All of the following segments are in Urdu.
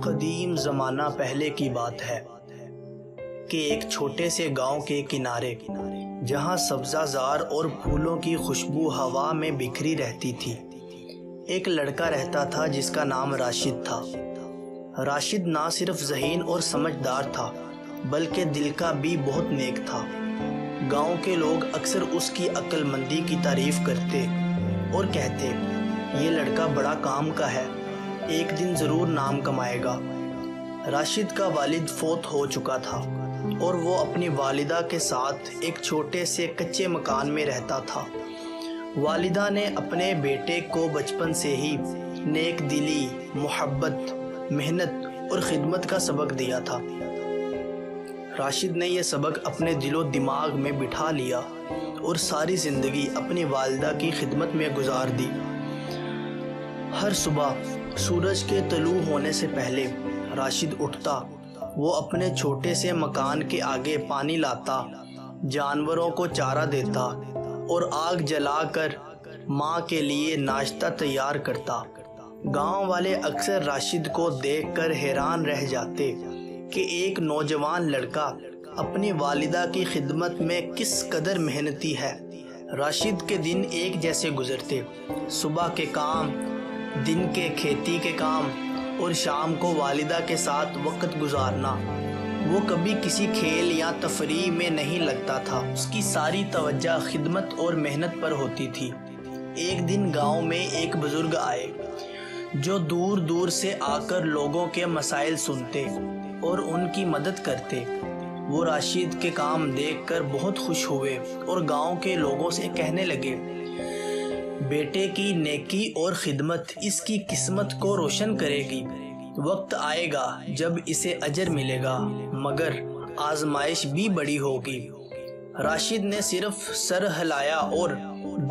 قدیم زمانہ پہلے کی بات ہے کہ ایک چھوٹے سے گاؤں کے کنارے جہاں سبزہ زار اور پھولوں کی خوشبو ہوا میں بکھری رہتی تھی، ایک لڑکا رہتا تھا جس کا نام راشد تھا۔ راشد نہ صرف ذہین اور سمجھدار تھا بلکہ دل کا بھی بہت نیک تھا۔ گاؤں کے لوگ اکثر اس کی عقل مندی کی تعریف کرتے اور کہتے، یہ لڑکا بڑا کام کا ہے، ایک دن ضرور نام کمائے گا۔ راشد کا والد فوت ہو چکا تھا اور وہ اپنی والدہ کے ساتھ ایک چھوٹے سے کچے مکان میں رہتا تھا۔ والدہ نے اپنے بیٹے کو بچپن سے ہی نیک دلی، محبت، محنت اور خدمت کا سبق دیا تھا۔ راشد نے یہ سبق اپنے دل و دماغ میں بٹھا لیا اور ساری زندگی اپنی والدہ کی خدمت میں گزار دی۔ ہر صبح سورج کے طلوع ہونے سے پہلے راشد اٹھتا، وہ اپنے چھوٹے سے مکان کے آگے پانی لاتا، جانوروں کو چارہ دیتا اور آگ جلا کر ماں کے لیے ناشتہ تیار کرتا۔ گاؤں والے اکثر راشد کو دیکھ کر حیران رہ جاتے کہ ایک نوجوان لڑکا اپنی والدہ کی خدمت میں کس قدر محنتی ہے۔ راشد کے دن ایک جیسے گزرتے، صبح کے کام، دن کے کھیتی کے کام اور شام کو والدہ کے ساتھ وقت گزارنا۔ وہ کبھی کسی کھیل یا تفریح میں نہیں لگتا تھا، اس کی ساری توجہ خدمت اور محنت پر ہوتی تھی۔ ایک دن گاؤں میں ایک بزرگ آئے جو دور دور سے آ کر لوگوں کے مسائل سنتے اور ان کی مدد کرتے۔ وہ راشد کے کام دیکھ کر بہت خوش ہوئے اور گاؤں کے لوگوں سے کہنے لگے، بیٹے کی نیکی اور خدمت اس کی قسمت کو روشن کرے گی۔ وقت آئے گا جب اسے اجر ملے گا، مگر آزمائش بھی بڑی ہوگی۔ راشد نے صرف سر ہلایا اور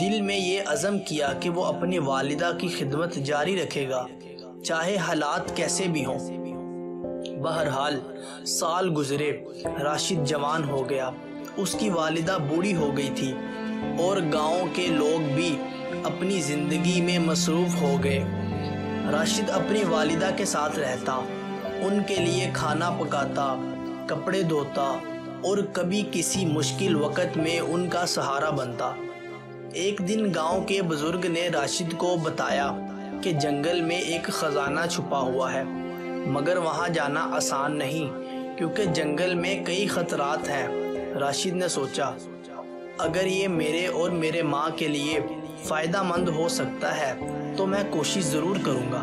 دل میں یہ عزم کیا کہ وہ اپنی والدہ کی خدمت جاری رکھے گا، چاہے حالات کیسے بھی ہوں۔ بہرحال سال گزرے، راشد جوان ہو گیا، اس کی والدہ بوڑھی ہو گئی تھی اور گاؤں کے لوگ بھی اپنی زندگی میں مصروف ہو گئے۔ راشد اپنی والدہ کے ساتھ رہتا، ان کے لیے کھانا پکاتا، کپڑے دھوتا اور کبھی کسی مشکل وقت میں ان کا سہارا بنتا۔ ایک دن گاؤں کے بزرگ نے راشد کو بتایا کہ جنگل میں ایک خزانہ چھپا ہوا ہے، مگر وہاں جانا آسان نہیں کیونکہ جنگل میں کئی خطرات ہیں۔ راشد نے سوچا، اگر یہ میرے اور میرے ماں کے لیے فائدہ مند ہو سکتا ہے تو میں کوشش ضرور کروں گا۔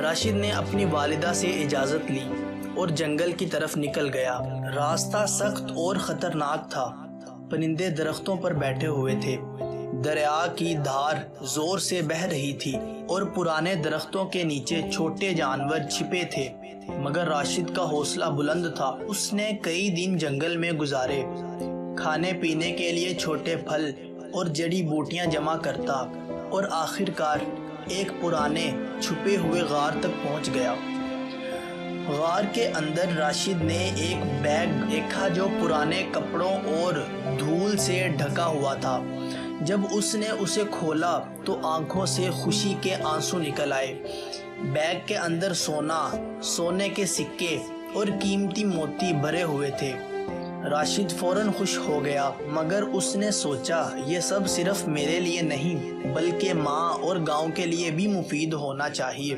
راشد نے اپنی والدہ سے اجازت لی اور جنگل کی طرف نکل گیا۔ راستہ سخت اور خطرناک تھا، پرندے درختوں پر بیٹھے ہوئے تھے، دریا کی دھار زور سے بہہ رہی تھی اور پرانے درختوں کے نیچے چھوٹے جانور چھپے تھے، مگر راشد کا حوصلہ بلند تھا۔ اس نے کئی دن جنگل میں گزارے، کھانے پینے کے لیے چھوٹے پھل اور جڑی بوٹیاں جمع کرتا اور آخر کار ایک پرانے چھپے ہوئے غار تک پہنچ گیا۔ غار کے اندر راشد نے ایک بیگ دیکھا جو پرانے کپڑوں اور دھول سے ڈھکا ہوا تھا۔ جب اس نے اسے کھولا تو آنکھوں سے خوشی کے آنسو نکل آئے۔ بیگ کے اندر سونے کے سکے اور قیمتی موتی بھرے ہوئے تھے۔ راشد فوراً خوش ہو گیا، مگر اس نے سوچا، یہ سب صرف میرے لیے نہیں بلکہ ماں اور گاؤں کے لیے بھی مفید ہونا چاہیے۔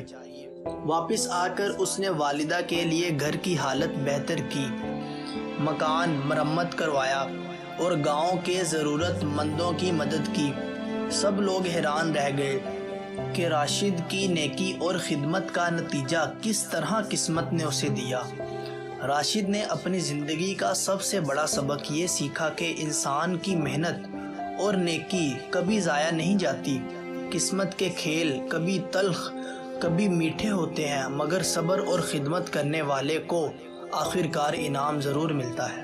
واپس آ کر اس نے والدہ کے لیے گھر کی حالت بہتر کی، مکان مرمت کروایا اور گاؤں کے ضرورت مندوں کی مدد کی۔ سب لوگ حیران رہ گئے کہ راشد کی نیکی اور خدمت کا نتیجہ کس طرح قسمت نے اسے دیا۔ راشد نے اپنی زندگی کا سب سے بڑا سبق یہ سیکھا کہ انسان کی محنت اور نیکی کبھی ضائع نہیں جاتی۔ قسمت کے کھیل کبھی تلخ کبھی میٹھے ہوتے ہیں، مگر صبر اور خدمت کرنے والے کو آخر کار انعام ضرور ملتا ہے۔